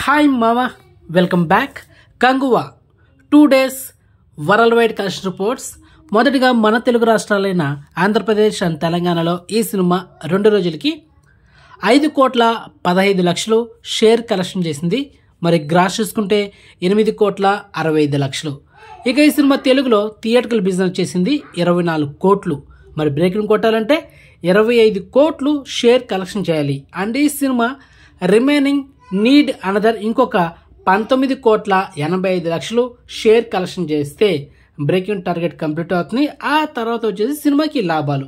Hi మామ, welcome back. Kanguva 2 days world wide collection reports. మొదటిగా మన తెలుగు రాష్ట్రాలైన ఆంధ్రప్రదేశ్ అండ్ తెలంగాణలో ఈ సినిమా 2 రోజులకి 5,15,00,000 షేర్ కలెక్షన్ చేసింది. మరి గ్రాస్ చూసుకుంటే 8,65,00,000. ఇక ఈ సినిమా తెలుగులో థియేటర్కల్ బిజినెస్ చేసింది 24 కోట్లు. మరి బ్రేకింగ్ కొట్టాలంటే 25 కోట్లు షేర్ కలెక్షన్ చేయాలి. అండ్ ఈ సినిమా రిమైనింగ్ నీడ్ అనదర్ ఇంకొక 19,85,00,000 షేర్ కలెక్షన్ చేస్తే బ్రేకింగ్ టార్గెట్ కంప్లీట్ అవుతుంది. ఆ తర్వాత వచ్చేసి సినిమాకి లాభాలు.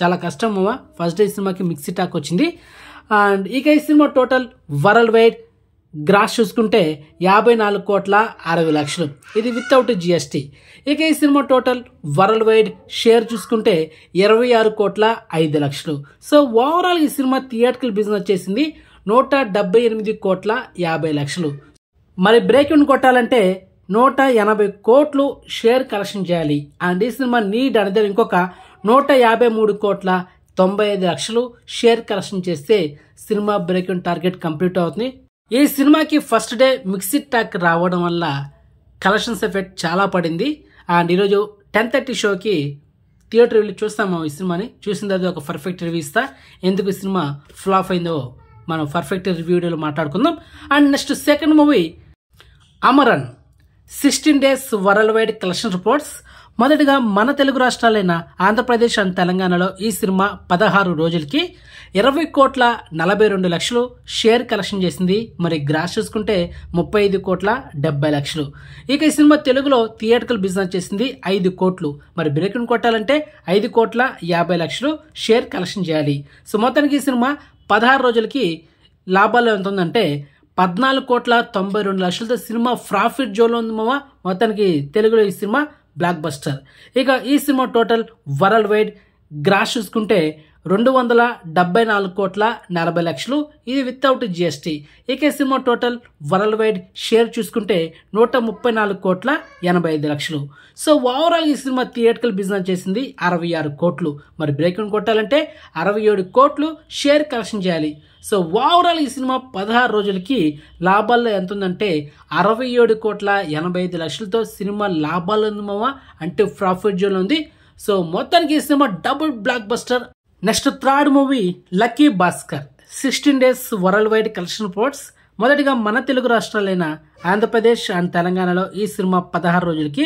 చాలా కష్టం. ఫస్ట్ డే సినిమాకి మిక్సీ టాక్ వచ్చింది. అండ్ ఇక ఈ సినిమా టోటల్ వరల్డ్ వైడ్ గ్రాస్ చూసుకుంటే 54,60,00,000. ఇది వితౌట్ జిఎస్టీ. ఇక ఈ సినిమా టోటల్ వరల్డ్ వైడ్ షేర్ చూసుకుంటే 26,05,00,000. సో ఓవరాల్ ఈ సినిమా థియేటర్కల్ బిజినెస్ చేసింది 178,50,00,000. మరి బ్రేక్ ఇన్ కొట్టాలంటే 180 కోట్లు షేర్ కలెక్షన్ చేయాలి. అండ్ ఈ సినిమా నీడ్ అనేది ఇంకొక 153,95,00,000 షేర్ కలెక్షన్ చేస్తే cinema break in target complete అవుతుంది. ఈ సినిమాకి ఫస్ట్ డే మిక్సీ టాక్ రావడం వల్ల కలెక్షన్స్ ఎఫెక్ట్ చాలా పడింది. అండ్ ఈరోజు 10:30 షోకి థియేటర్ వెళ్ళి చూస్తాము. ఈ సినిమాని చూసిన తర్వాత ఒక పర్ఫెక్ట్ రివ్యూ ఇస్తా. ఎందుకు ఈ సినిమా ఫ్లాప్ అయిందో మనం పర్ఫెక్ట్ రివ్యూలో మాట్లాడుకుందాం. And next second movie Amaran 16 days world wide collection reports. మొదటిగా మన తెలుగు రాష్ట్రాలైన ఆంధ్రప్రదేశ్ అండ్ తెలంగాణలో ఈ సినిమా 16 రోజులకి 20,42,00,000 షేర్ కలెక్షన్ చేసింది. మరి గ్రాస్ చూసుకుంటే 35,70,00,000. ఇక ఈ సినిమా తెలుగులో థియేటర్కల్ బిజినెస్ చేసింది 5 కోట్లు. మరి బ్రేక్ ఇన్ కొట్టాలంటే 5,50,00,000 షేర్ కలెక్షన్ చేయాలి. సో మొత్తానికి ఈ సినిమా 16 రోజులకి లాభాలు ఎంత ఉందంటే 14,92,00,000తో సినిమా ప్రాఫిట్ జోన్లో ఉంది మామ. మొత్తానికి తెలుగులో ఈ సినిమా బ్లాక్ బస్టర్. ఇక ఈ సినిమా టోటల్ వరల్డ్ వైడ్ గ్రాస్ చూసుకుంటే 274,40,00,000. ఇది వితౌట్ జిఎస్టీ. ఇక ఈ సినిమా టోటల్ వరల్డ్ వైడ్ షేర్ చూసుకుంటే 134,85,00,000. సో ఓవరాల్ ఈ సినిమా థియేటర్కల్ బిజినెస్ చేసింది 66 కోట్లు. మరి బ్రేక్ ఇన్ కొట్టాలంటే 67 కోట్లు షేర్ కలెక్షన్ చేయాలి. సో ఓవరాల్ ఈ సినిమా 16 రోజులకి లాభాల్లో ఎంత ఉందంటే 67,85,00,000తో సినిమా లాభాలు ఉంది మామ. అంటే ప్రాఫిట్ జోన్ ఉంది. సో మొత్తానికి ఈ cinema double block buster. Next third movie lucky Bhaskar 16 days world wide collection reports. మొదటిగా మన తెలుగు రాష్ట్రాలైన ఆంధ్రప్రదేశ్ అండ్ తెలంగాణలో ఈ సినిమా 16 రోజులకి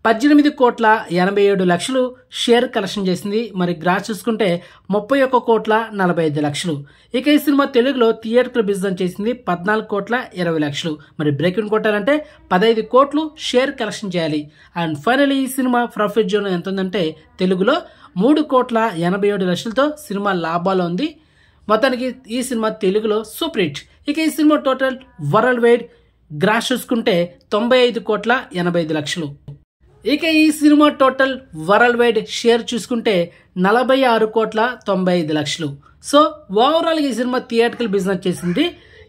18,87,00,000 షేర్ కలెక్షన్ చేసింది. మరి గ్రాస్ చూసుకుంటే 31,45,00,000. ఇక ఈ సినిమా తెలుగులో థియేటర్కల్ బిజినెస్ చేసింది 14,20,00,000. మరి బ్రేక్ ఇన్ కొట్టాలంటే 15 కోట్లు షేర్ కలెక్షన్ చేయాలి. అండ్ ఫైనల్లీ ఈ సినిమా ప్రాఫిట్ జోన్ ఎంత ఉందంటే తెలుగులో 3,87,00,000తో సినిమా లాభాలు ఉంది. మొత్తానికి ఈ సినిమా తెలుగులో సూపర్ హిట్. ఇక ఈ సినిమా టోటల్ వరల్డ్ వైడ్ గ్రాస్ చూసుకుంటే 95,85,00,000. ఇక ఈ సినిమా టోటల్ వరల్డ్ వైడ్ షేర్ చూసుకుంటే 46,95,00,000. సో ఓవరాల్ ఈ సినిమా థియేటర్కల్ బిజినెస్ చేసింది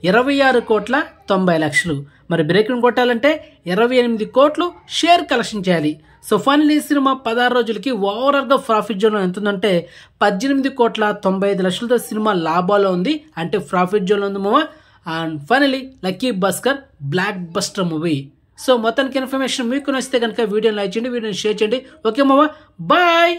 26,90,00,000. మరి బ్రేక్ ఇన్ కొట్టాలంటే 28 కోట్లు షేర్ కలెక్షన్ చేయాలి. సో ఫైనల్ ఈ సినిమా 16 రోజులకి ఓవరాల్ గా ప్రాఫిట్ జోన్ ఎంత ఉందంటే 18,95,00,000తో సినిమా లాభాలో ఉంది. అంటే ప్రాఫిట్ జోన్ ఉంది మామ. And finally lucky Bhaskar block buster movie. So మొత్తానికి ఇన్ఫర్మేషన్ మీకు నచ్చితే కనుక వీడియోని లైక్ చేయండి, వీడియోని షేర్ చేయండి. ఓకే మామ, బాయ్.